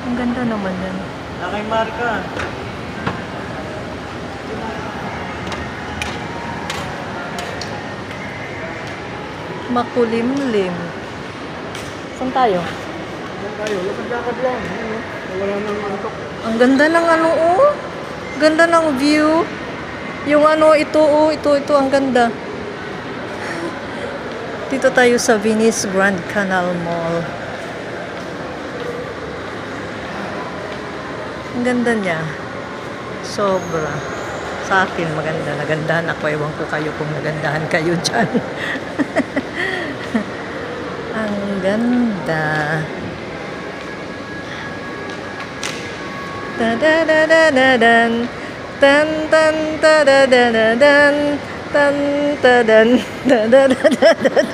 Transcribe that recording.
Ang ganda naman yan. Nakay marka. Makulimlim. Saan tayo? Saan tayo? Lakad-lakad lang. Wala nang antok. Ang ganda ng ano, oh. Ganda ng view. Yung ano, ito, oh. Ito, ang ganda. Dito tayo sa Venice Grand Canal Mall. Ang ganda niya. Sobra. Sa akin, maganda. Nagandahan ako. Ewan ko kayo kung nagandahan kayo dyan. Ang ganda. Ta-da-da-da-da-dan. Tan-tan-ta-da-da-da-dan. Tan-ta-dan. Da-da-da-da-da.